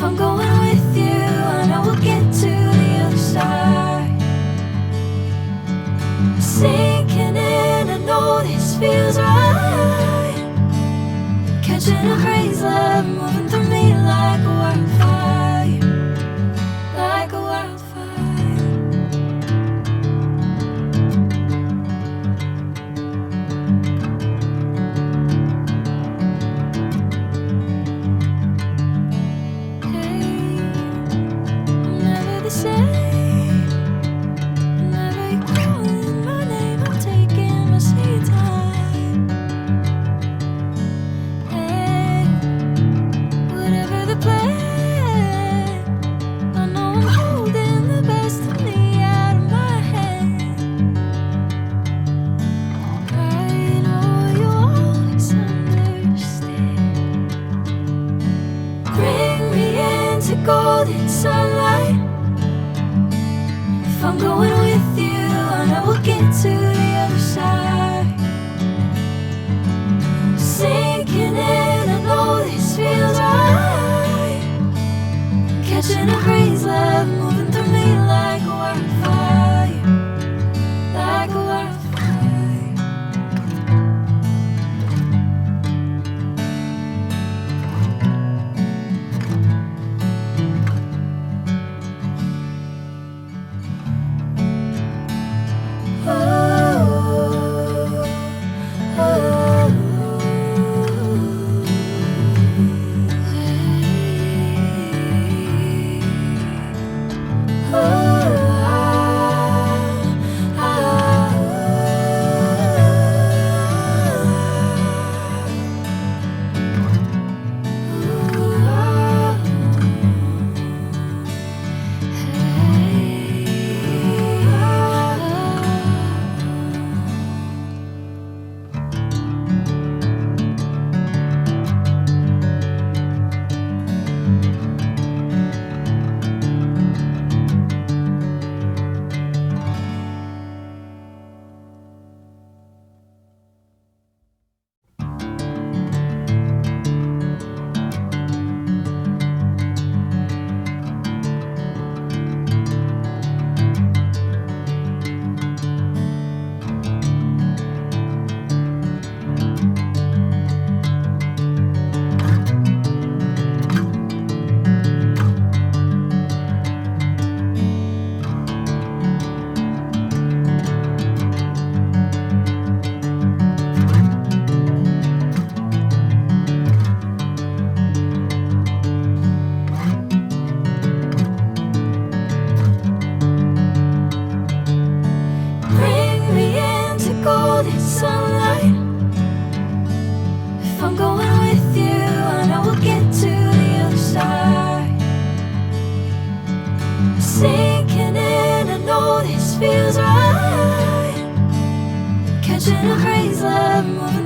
If I'm going with you, I know we'll get to the other side. Sinking in, I know this feels right. Catching a crazy love, moving through me like a wildfire, like a wildfire. Golden sunlight. If I'm going with you, I know we'll get to the other side. Sinking in, I know this feels right. Catching a crazy love, moving through me like a wildfire, like a wildfire. Sunlight. If I'm going with you, I know we'll get to the other side. Sinking in, I know this feels right. Catching a crazy love, moving